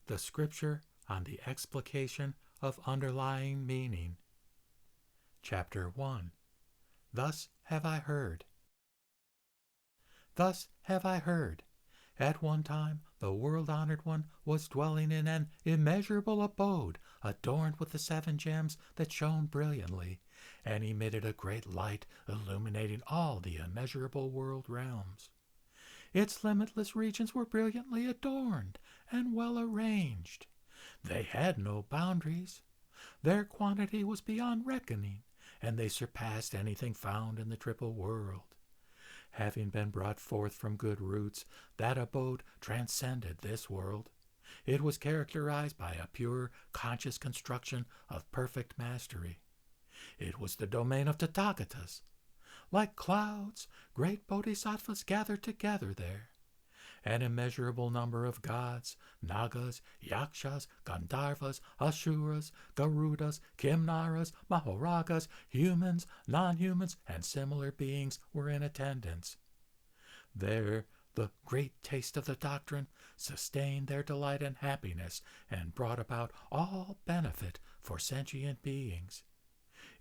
the scripture on the explication of underlying meaning. Chapter 1. Thus have I heard. Thus have I heard. At one time the world-honored one was dwelling in an immeasurable abode, adorned with the 7 gems that shone brilliantly, and emitted a great light, illuminating all the immeasurable world realms. Its limitless regions were brilliantly adorned and well arranged. They had no boundaries. Their quantity was beyond reckoning, and they surpassed anything found in the triple world. Having been brought forth from good roots, that abode transcended this world. It was characterized by a pure, conscious construction of perfect mastery. It was the domain of Tathagatas. Like clouds, great bodhisattvas gathered together there. An immeasurable number of gods, nagas, yakshas, gandharvas, asuras, garudas, kimnaras, mahoragas, humans, non-humans, and similar beings were in attendance. There, the great taste of the doctrine sustained their delight and happiness and brought about all benefit for sentient beings.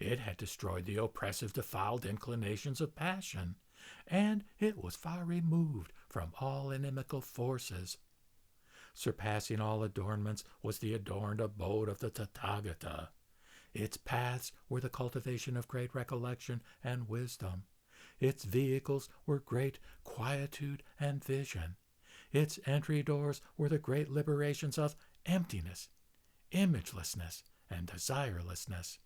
It had destroyed the oppressive, defiled inclinations of passion, and it was far removed from all inimical forces. Surpassing all adornments was the adorned abode of the Tathagata. Its paths were the cultivation of great recollection and wisdom. Its vehicles were great quietude and vision. Its entry doors were the great liberations of emptiness, imagelessness, and desirelessness.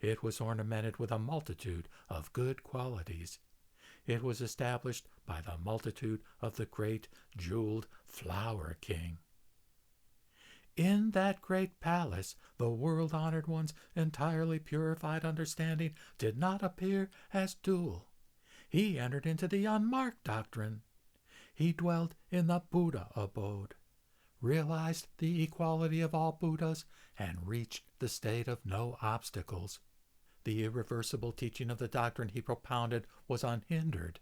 It was ornamented with a multitude of good qualities. It was established by the multitude of the great jeweled Flower King. In that great palace, the world-honored one's entirely purified understanding did not appear as dual. He entered into the unmarked doctrine. He dwelt in the Buddha abode, realized the equality of all Buddhas, and reached the state of no obstacles. The irreversible teaching of the doctrine he propounded was unhindered.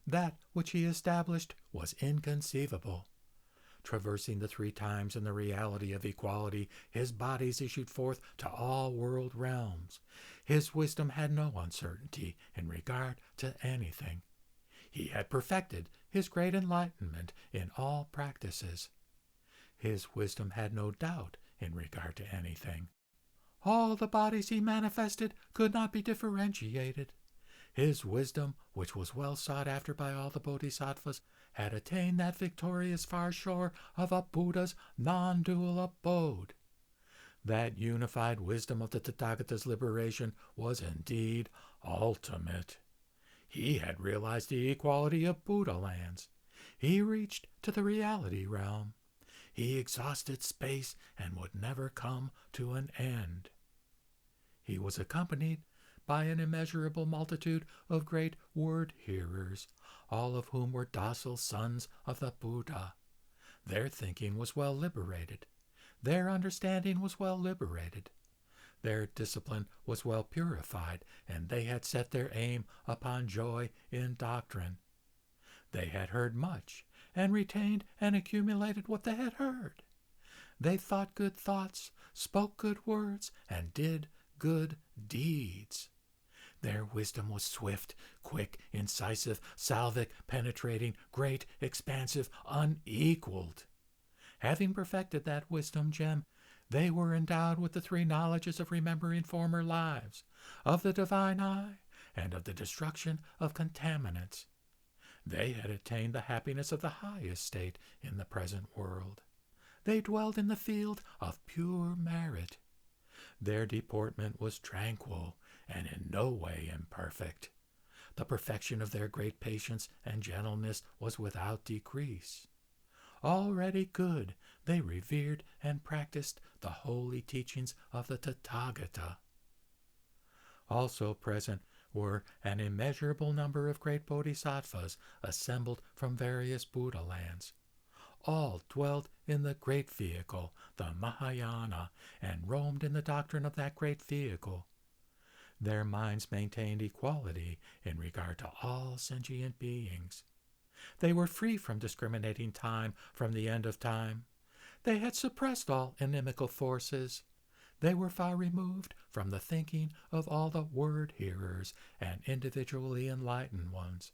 That which he established was inconceivable. Traversing the 3 times in the reality of equality, his bodies issued forth to all world realms. His wisdom had no uncertainty in regard to anything. He had perfected his great enlightenment in all practices. His wisdom had no doubt in regard to anything. All the bodies he manifested could not be differentiated. His wisdom, which was well sought after by all the bodhisattvas, had attained that victorious far shore of a Buddha's non-dual abode. That unified wisdom of the Tathagata's liberation was indeed ultimate. He had realized the equality of Buddha lands. He reached to the reality realm. He exhausted space and would never come to an end. He was accompanied by an immeasurable multitude of great word-hearers, all of whom were docile sons of the Buddha. Their thinking was well liberated. Their understanding was well liberated. Their discipline was well purified, and they had set their aim upon joy in doctrine. They had heard much, and retained and accumulated what they had heard. They thought good thoughts, spoke good words, and did good deeds. Their wisdom was swift, quick, incisive, salvic, penetrating, great, expansive, unequaled. Having perfected that wisdom gem, they were endowed with the 3 knowledges of remembering former lives, of the divine eye, and of the destruction of contaminants. They had attained the happiness of the highest state in the present world. They dwelled in the field of pure merit. Their deportment was tranquil and in no way imperfect. The perfection of their great patience and gentleness was without decrease. Already good, they revered and practiced the holy teachings of the Tathagata. Also present were an immeasurable number of great bodhisattvas assembled from various Buddha lands. All dwelt in the great vehicle, the Mahayana, and roamed in the doctrine of that great vehicle. Their minds maintained equality in regard to all sentient beings. They were free from discriminating time from the end of time. They had suppressed all inimical forces. They were far removed from the thinking of all the word-hearers and individually enlightened ones.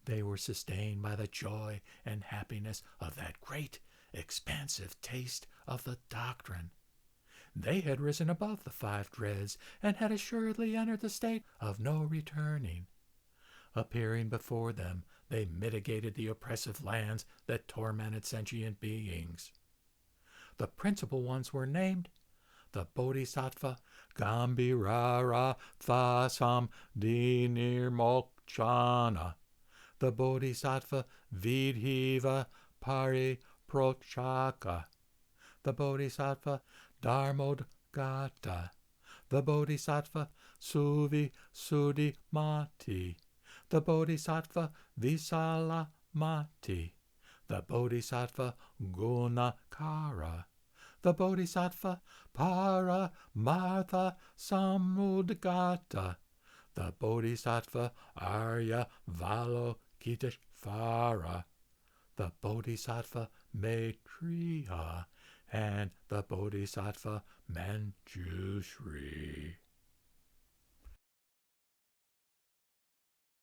They were sustained by the joy and happiness of that great, expansive taste of the doctrine. They had risen above the five dreads and had assuredly entered the state of no returning. Appearing before them, they mitigated the oppressive lands that tormented sentient beings. The principal ones were named the Bodhisattva Gambhirara Samdhinirmocana, the Bodhisattva Vidhiva Pariprochaka, the Bodhisattva Dharmodgata, the Bodhisattva Suddhimati, the Bodhisattva Visalamati, the Bodhisattva Gunakara, the Bodhisattva Paramartha Samudgata, the Bodhisattva Arya Valokiteshvara, the Bodhisattva Maitreya, and the Bodhisattva Manjushri.